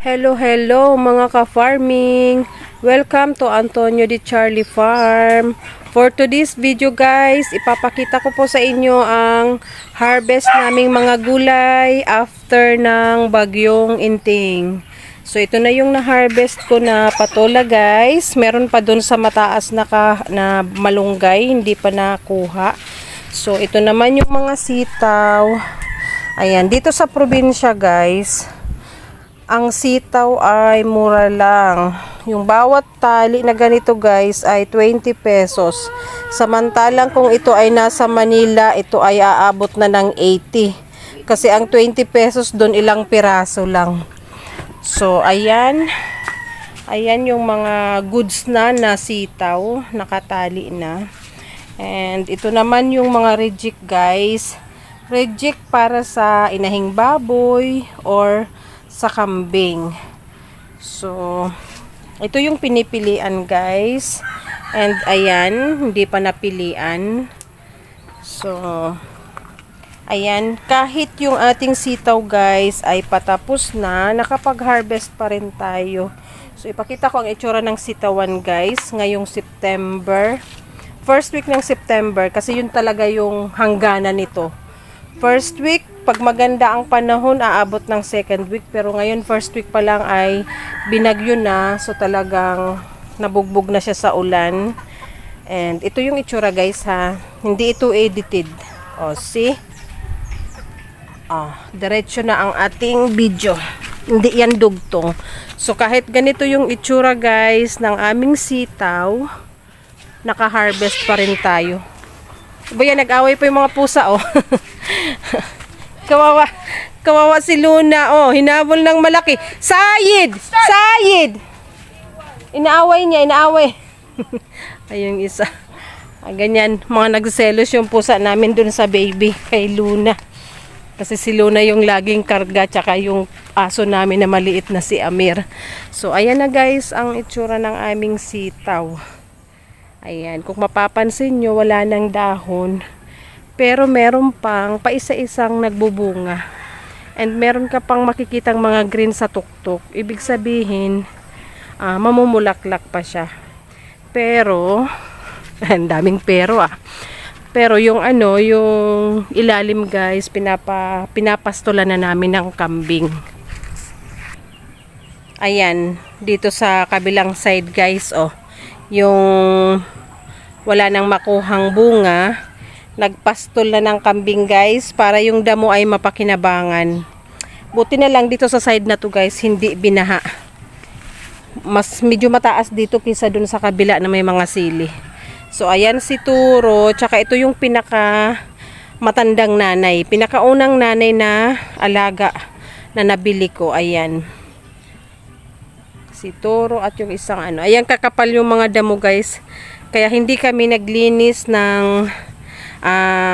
Hello, hello mga ka-farming! Welcome to Antonio Di Charlie Farm. For today's video guys, ipapakita ko po sa inyo ang harvest naming mga gulay after ng bagyong Inting. So ito na yung na-harvest ko na patola guys. Meron pa dun sa mataas na malunggay, hindi pa nakuha. So ito naman yung mga sitaw. Ayan, dito sa probinsya guys, ang sitaw ay mura lang. Yung bawat tali na ganito guys ay 20 pesos. Samantalang kung ito ay nasa Manila, ito ay aabot na ng 80. Kasi ang 20 pesos doon ilang piraso lang. So ayan. Ayan yung mga goods na sitaw. Nakatali na. And ito naman yung mga reject guys. Reject para sa inahing baboy or sa kambing. So, ito yung pinipilian guys. And ayan, hindi pa napilian. So, ayan, kahit yung ating sitaw guys ay patapos na, nakapag-harvest pa rin tayo. So, ipakita ko ang itsura ng sitawan guys, ngayong September. First week ng September, kasi yun talaga yung hangganan nito. First week, pag maganda ang panahon, aabot ng second week. Pero ngayon, first week pa lang ay binagyo na. So, talagang nabugbog na siya sa ulan. And ito yung itsura guys ha. Hindi ito edited. O, see? Diretso na ang ating video. Hindi yan dugtong. So, kahit ganito yung itsura guys ng aming sitaw, naka-harvest pa rin tayo. Ba yan, nag-away pa yung mga pusa oh. Kawawa si Luna oh, hinabol ng malaki. Sayid! Sayid! Inaaway niya, inaaway. Ayun isa. Ganyan, mga nagselos yung pusa namin dun sa baby kay Luna. Kasi si Luna yung laging karga, tsaka yung aso namin na maliit na si Amir. So ayan na guys ang itsura ng aming sitaw. Ayan, kung mapapansin nyo, wala nang dahon. Pero meron pang paisa-isang nagbubunga. And meron ka pang makikitang mga green sa tuktok. Ibig sabihin, mamumulaklak pa siya. Pero, ang daming pero Pero yung yung ilalim guys, pinapastulan na namin ng kambing. Ayan, dito sa kabilang side guys, oh. Yung wala nang makuhang bunga, nagpastol na ng kambing guys para yung damo ay mapakinabangan. Buti na lang dito sa side na to guys, hindi binaha. Mas medyo mataas dito kaysa dun sa kabila na may mga sili. So ayan si Turo, tsaka ito yung pinaka matandang nanay, pinakaunang nanay na alaga na nabili ko. Ayan si Toro at yung isang ayan, kakapal yung mga damo guys, kaya hindi kami naglinis ng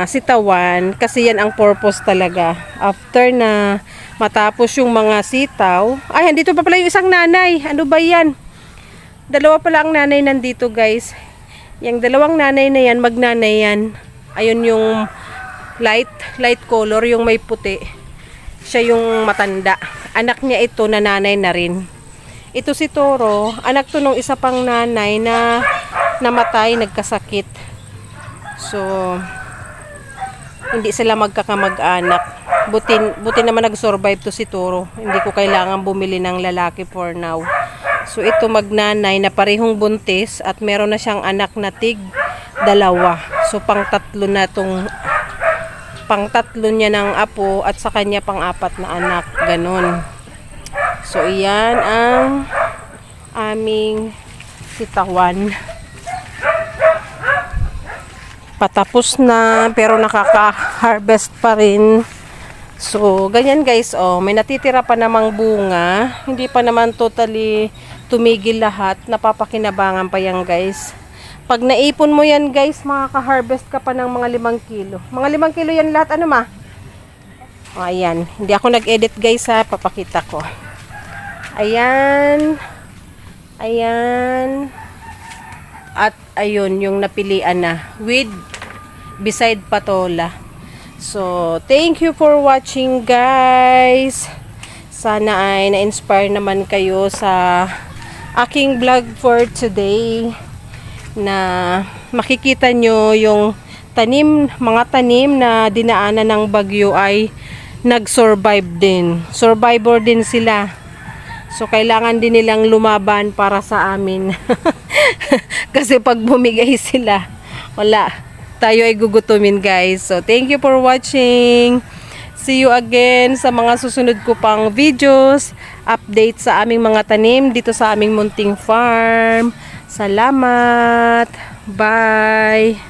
sitawan kasi yan ang purpose talaga. After na matapos yung mga sitaw, ay andito pa pala yung isang nanay, ano ba yan, dalawa pala ang nanay nandito guys. Yung dalawang nanay na yan, magnanay yan. Ayun yung light color, yung may puti, siya yung matanda, anak niya ito na nanay na rin. Ito si Toro, anak to nung isa pang nanay na namatay, nagkasakit. So, hindi sila magkakamag-anak. Buti naman nag-survive to si Toro. Hindi ko kailangan bumili ng lalaki for now. So, ito magnanay na parehong buntis at meron na siyang anak na dalawa. So, pang-tatlo niya ng apo at sa kanya pang-apat na anak. Ganon. So, iyan ang aming sitawan. Patapos na, pero nakaka-harvest pa rin. So, ganyan guys, oh. May natitira pa namang bunga. Hindi pa naman totally tumigil lahat. Napapakinabangan pa yan guys. Pag naipon mo yan guys, makaka-harvest ka pa ng mga 5 kilo. Mga 5 kilo yan lahat, ano ma? Oh, ayan. Hindi ako nag-edit guys ha, papakita ko. Ayan. Ayan. At ayun, yung napilian na with beside patola. So, thank you for watching guys. Sana ay na-inspire naman kayo sa aking vlog for today, na makikita nyo yung mga tanim na dinaanan ng bagyo ay nag-survive din. Survivor din sila. So, kailangan din nilang lumaban para sa amin. Kasi pag bumigay sila, wala. Tayo ay gugutumin, guys. So, thank you for watching. See you again sa mga susunod ko pang videos. Update sa aming mga tanim dito sa aming munting farm. Salamat. Bye.